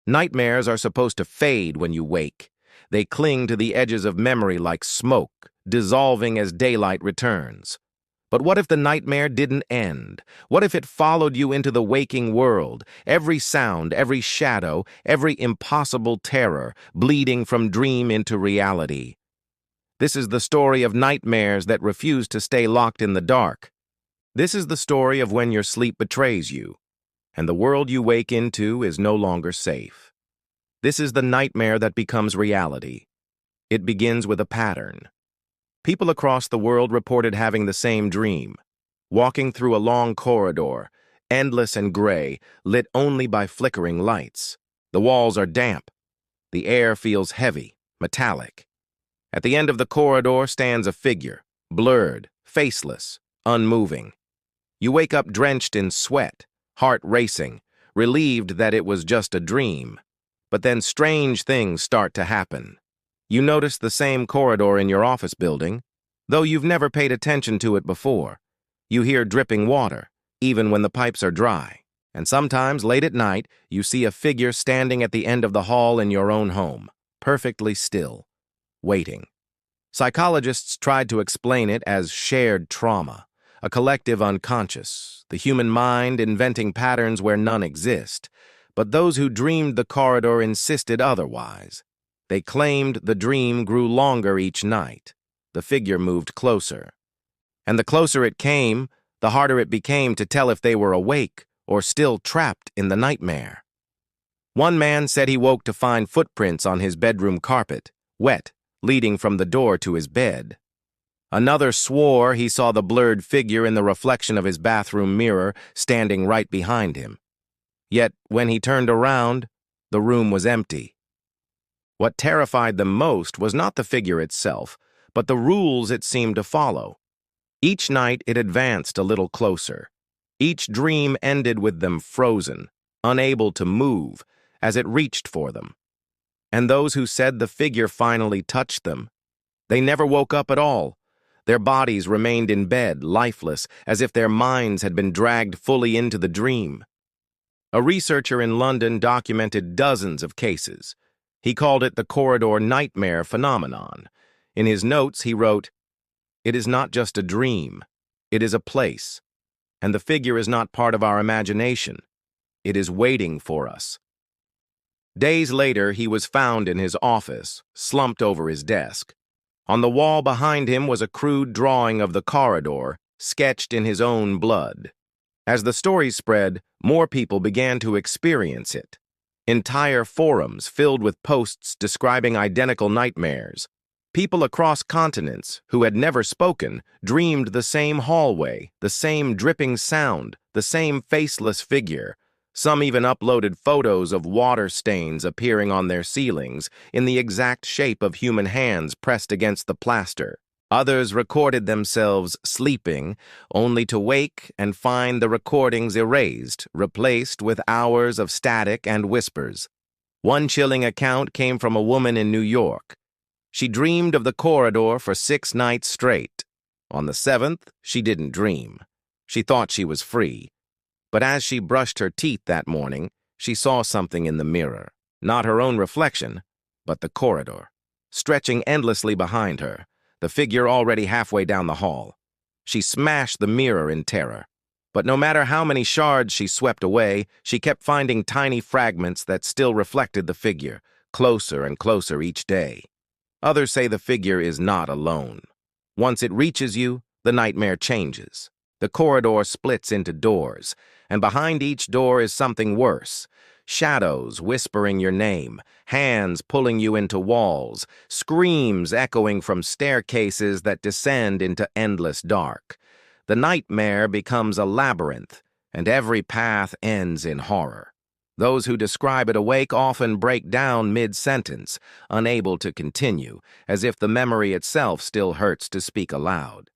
Nightmares are supposed to fade when you wake. They cling to the edges of memory like smoke, dissolving as daylight returns. But what if the nightmare didn't end? What if it followed you into the waking world, every sound, every shadow, every impossible terror, bleeding from dream into reality? This is the story of nightmares that refuse to stay locked in the dark. This is the story of when your sleep betrays you, and the world you wake into is no longer safe. This is the nightmare that becomes reality. It begins with a pattern. People across the world reported having the same dream, walking through a long corridor, endless and gray, lit only by flickering lights. The walls are damp. The air feels heavy, metallic. At the end of the corridor stands a figure, blurred, faceless, unmoving. You wake up drenched in sweat, heart racing, relieved that it was just a dream. But then strange things start to happen. You notice the same corridor in your office building, though you've never paid attention to it before. You hear dripping water, even when the pipes are dry. And sometimes, late at night, you see a figure standing at the end of the hall in your own home, perfectly still, waiting. Psychologists tried to explain it as shared trauma, a collective unconscious, the human mind inventing patterns where none exist. But those who dreamed the corridor insisted otherwise. They claimed the dream grew longer each night. The figure moved closer. And the closer it came, the harder it became to tell if they were awake or still trapped in the nightmare. One man said he woke to find footprints on his bedroom carpet, wet, leading from the door to his bed. Another swore he saw the blurred figure in the reflection of his bathroom mirror standing right behind him. Yet, when he turned around, the room was empty. What terrified them most was not the figure itself, but the rules it seemed to follow. Each night it advanced a little closer. Each dream ended with them frozen, unable to move, as it reached for them. And those who said the figure finally touched them, they never woke up at all. Their bodies remained in bed, lifeless, as if their minds had been dragged fully into the dream. A researcher in London documented dozens of cases. He called it the corridor nightmare phenomenon. In his notes, he wrote, "It is not just a dream. It is a place. And the figure is not part of our imagination. It is waiting for us." Days later, he was found in his office, slumped over his desk. On the wall behind him was a crude drawing of the corridor, sketched in his own blood. As the story spread, more people began to experience it. Entire forums filled with posts describing identical nightmares. People across continents who had never spoken dreamed the same hallway, the same dripping sound, the same faceless figure. Some even uploaded photos of water stains appearing on their ceilings in the exact shape of human hands pressed against the plaster. Others recorded themselves sleeping, only to wake and find the recordings erased, replaced with hours of static and whispers. One chilling account came from a woman in New York. She dreamed of the corridor for 6 nights straight. On the 7th, she didn't dream. She thought she was free. But as she brushed her teeth that morning, she saw something in the mirror. Not her own reflection, but the corridor, stretching endlessly behind her, the figure already halfway down the hall. She smashed the mirror in terror. But no matter how many shards she swept away, she kept finding tiny fragments that still reflected the figure, closer and closer each day. Others say the figure is not alone. Once it reaches you, the nightmare changes. The corridor splits into doors, and behind each door is something worse. Shadows whispering your name, hands pulling you into walls, screams echoing from staircases that descend into endless dark. The nightmare becomes a labyrinth, and every path ends in horror. Those who describe it awake often break down mid-sentence, unable to continue, as if the memory itself still hurts to speak aloud.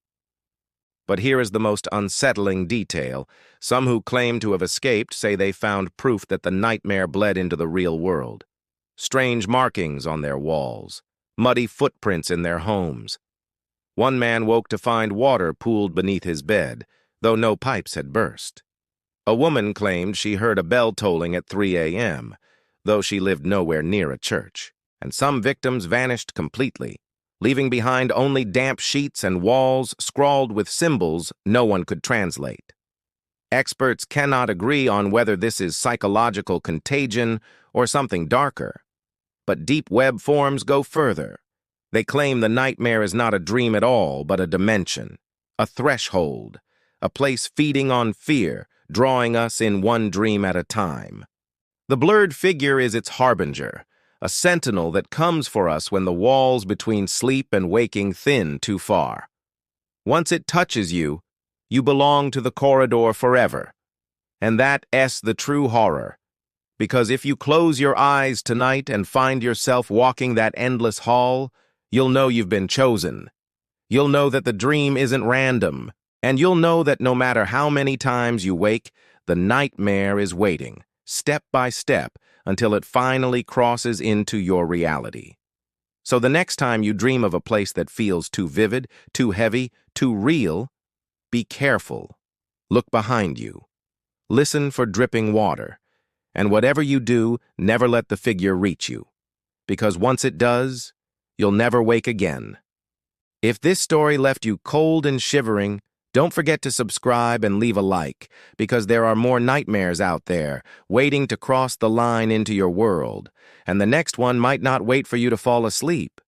But here is the most unsettling detail. Some who claim to have escaped say they found proof that the nightmare bled into the real world. Strange markings on their walls, muddy footprints in their homes. One man woke to find water pooled beneath his bed, though no pipes had burst. A woman claimed she heard a bell tolling at 3 a.m., though she lived nowhere near a church, and some victims vanished completely, leaving behind only damp sheets and walls scrawled with symbols no one could translate. Experts cannot agree on whether this is psychological contagion or something darker, but deep web forums go further. They claim the nightmare is not a dream at all, but a dimension, a threshold, a place feeding on fear, drawing us in one dream at a time. The blurred figure is its harbinger, a sentinel that comes for us when the walls between sleep and waking thin too far. Once it touches you, you belong to the corridor forever. And that's the true horror. Because if you close your eyes tonight and find yourself walking that endless hall, you'll know you've been chosen. You'll know that the dream isn't random. And you'll know that no matter how many times you wake, the nightmare is waiting, step by step, until it finally crosses into your reality. So the next time you dream of a place that feels too vivid, too heavy, too real, be careful. Look behind you. Listen for dripping water. And whatever you do, never let the figure reach you. Because once it does, you'll never wake again. If this story left you cold and shivering, don't forget to subscribe and leave a like, because there are more nightmares out there, waiting to cross the line into your world, and the next one might not wait for you to fall asleep.